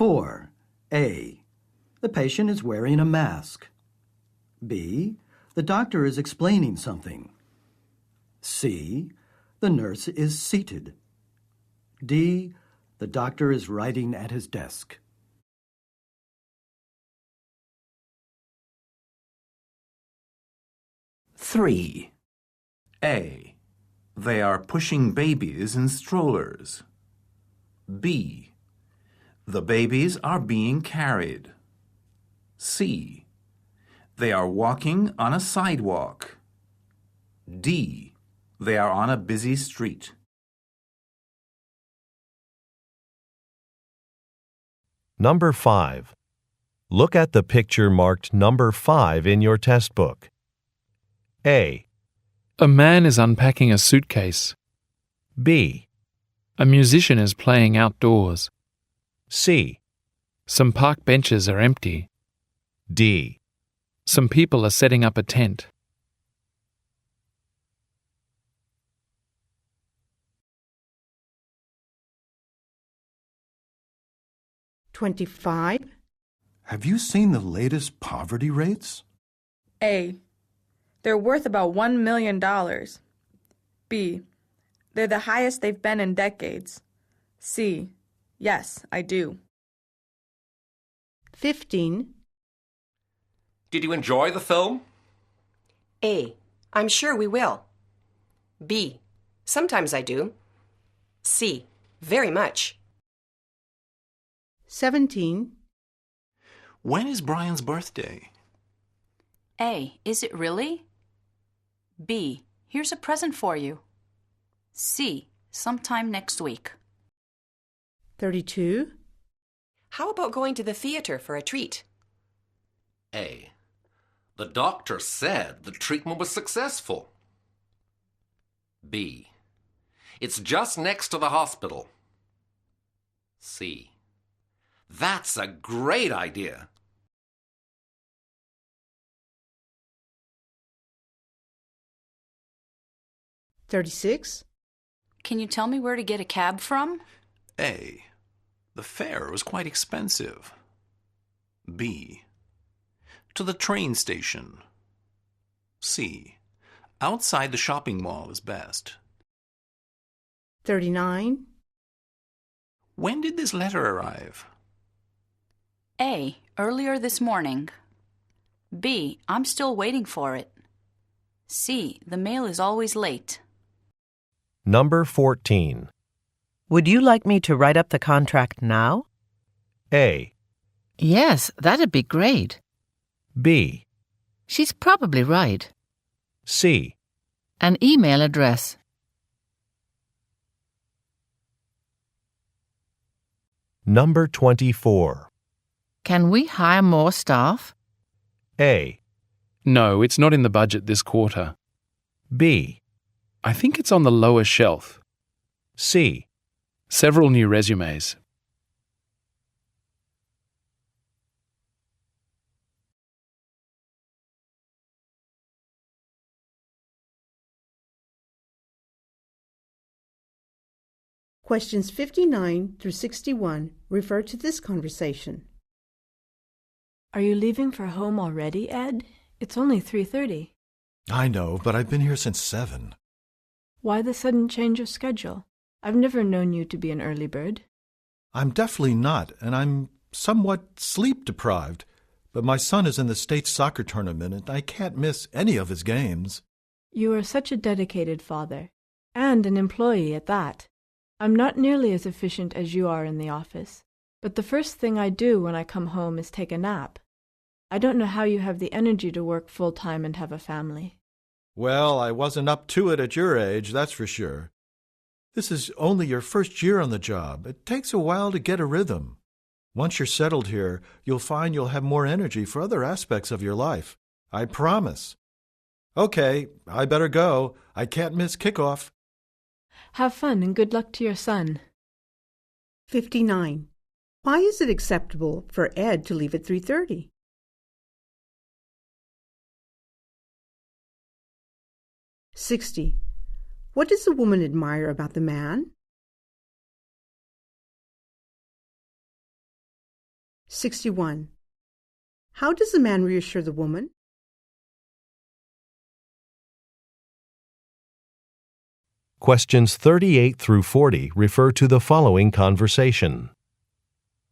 4. A. The patient is wearing a mask. B. The doctor is explaining something. C. The nurse is seated. D. The doctor is writing at his desk. Three. A. They are pushing babies in strollers. B. The babies are being carried. C. They are walking on a sidewalk. D. They are on a busy street. Number 5. Look at the picture marked number 5 in your test book. A. A man is unpacking a suitcase. B. A musician is playing outdoors. C. Some park benches are empty. D. Some people are setting up a tent. $25. Have you seen the latest poverty rates? A. They're worth about $1 million. B. They're the highest they've been in decades. C. Yes, I do. 15. Did you enjoy the film? A. I'm sure we will. B. Sometimes I do. C. Very much. 17. When is Brian's birthday? A. Is it really? B. Here's a present for you. C. Sometime next week. 32. How about going to the theater for a treat? A. The doctor said the treatment was successful. B. It's just next to the hospital. C. That's a great idea. $36. Can you tell me where to get a cab from? A. The fare was quite expensive. B. To the train station. C. Outside the shopping mall is best. 39. When did this letter arrive? A. Earlier this morning. B. I'm still waiting for it. C. The mail is always late. Number 14. Would you like me to write up the contract now? A. Yes, that'd be great. B. She's probably right. C. An email address. Number 24. Can we hire more staff? A. No, it's not in the budget this quarter. B. I think it's on the lower shelf. C. Several new resumes. Questions 59 through 61 refer to this conversation. Are you leaving for home already, Ed? It's only 3:30. I know, but I've been here since 7. Why the sudden change of schedule? I've never known you to be an early bird. I'm definitely not, and I'm somewhat sleep-deprived. But my son is in the state soccer tournament, and I can't miss any of his games. You are such a dedicated father, and an employee at that. I'm not nearly as efficient as you are in the office, but the first thing I do when I come home is take a nap. I don't know how you have the energy to work full-time and have a family. Well, I wasn't up to it at your age, that's for sure. This is only your first year on the job. It takes a while to get a rhythm. Once you're settled here, you'll find you'll have more energy for other aspects of your life. I promise. Okay, I better go. I can't miss kickoff. Have fun and good luck to your son. 59. Why is it acceptable for Ed to leave at 3:30? $60. What does the woman admire about the man? 61. How does the man reassure the woman? Questions 38 through 40 refer to the following conversation.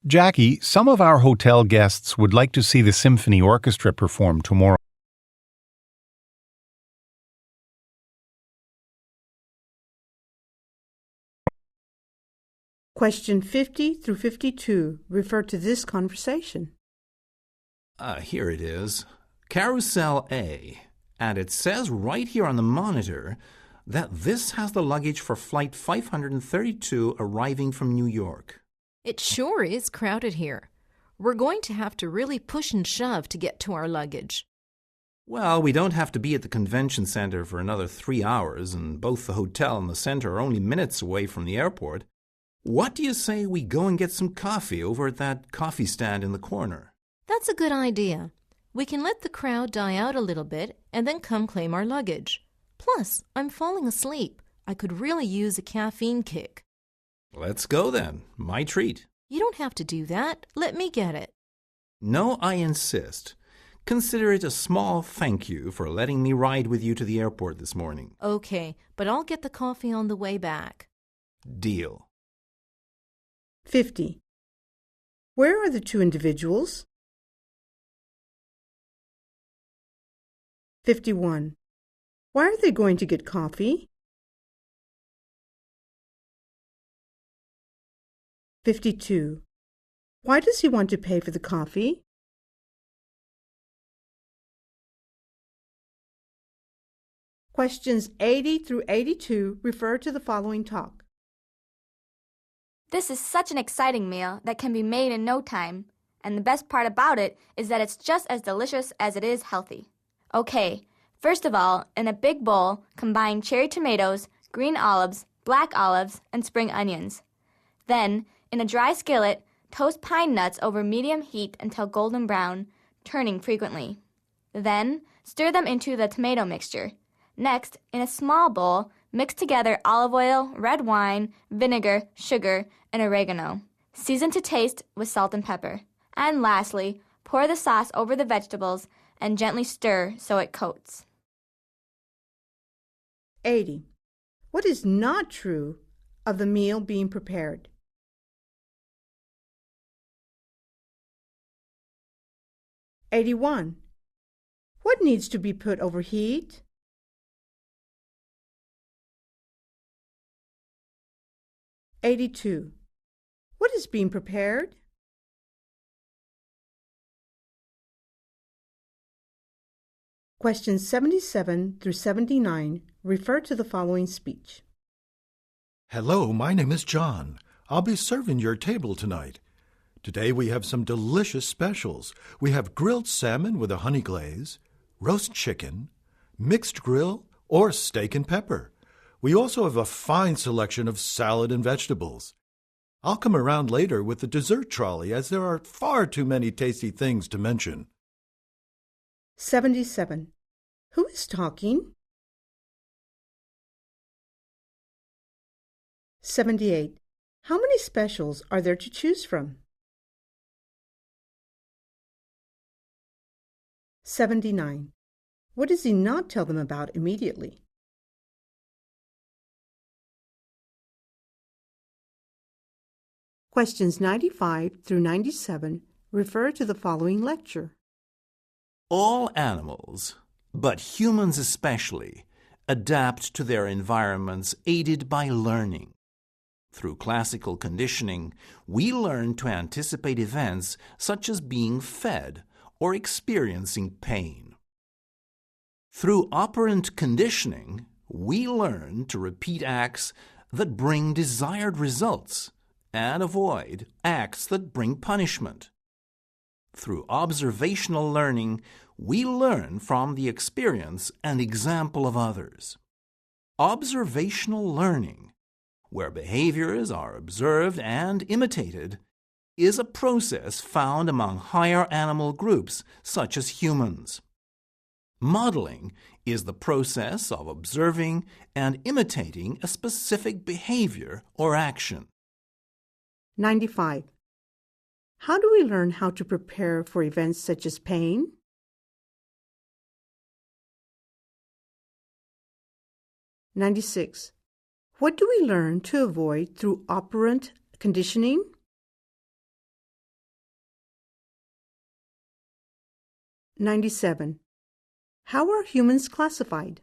Jackie, some of our hotel guests would like to see the symphony orchestra perform tomorrow. Question 50 through 52 refer to this conversation. Here it is. Carousel A. And it says right here on the monitor that this has the luggage for flight 532 arriving from New York. It sure is crowded here. We're going to have to really push and shove to get to our luggage. Well, we don't have to be at the convention center for another 3 hours, and both the hotel and the center are only minutes away from the airport. What do you say we go and get some coffee over at that coffee stand in the corner? That's a good idea. We can let the crowd die out a little bit and then come claim our luggage. Plus, I'm falling asleep. I could really use a caffeine kick. Let's go then. My treat. You don't have to do that. Let me get it. No, I insist. Consider it a small thank you for letting me ride with you to the airport this morning. Okay, but I'll get the coffee on the way back. Deal. 50. Where are the two individuals? 51. Why are they going to get coffee? 52. Why does he want to pay for the coffee? Questions 80 through 82 refer to the following talk. This is such an exciting meal that can be made in no time. And the best part about it is that it's just as delicious as it is healthy. Okay, first of all, in a big bowl, combine cherry tomatoes, green olives, black olives, and spring onions. Then, in a dry skillet, toast pine nuts over medium heat until golden brown, turning frequently. Then, stir them into the tomato mixture. Next, in a small bowl, mix together olive oil, red wine, vinegar, sugar, and oregano. Season to taste with salt and pepper. And lastly, pour the sauce over the vegetables and gently stir so it coats. 80. What is not true of the meal being prepared? 81. What needs to be put over heat? 82. What is being prepared? Questions 77 through 79 refer to the following speech. Hello, my name is John. I'll be serving your table tonight. Today we have some delicious specials. We have grilled salmon with a honey glaze, roast chicken, mixed grill, or steak and pepper. We also have a fine selection of salad and vegetables. I'll come around later with the dessert trolley as there are far too many tasty things to mention. 77. Who is talking? 78. How many specials are there to choose from? 79. What does he not tell them about immediately? Questions 95 through 97 refer to the following lecture. All animals, but humans especially, adapt to their environments aided by learning. Through classical conditioning, we learn to anticipate events such as being fed or experiencing pain. Through operant conditioning, we learn to repeat acts that bring desired results and avoid acts that bring punishment. Through observational learning, we learn from the experience and example of others. Observational learning, where behaviors are observed and imitated, is a process found among higher animal groups such as humans. Modeling is the process of observing and imitating a specific behavior or action. 95. How do we learn how to prepare for events such as pain? (96) What do we learn to avoid through operant conditioning? (97) How are humans classified?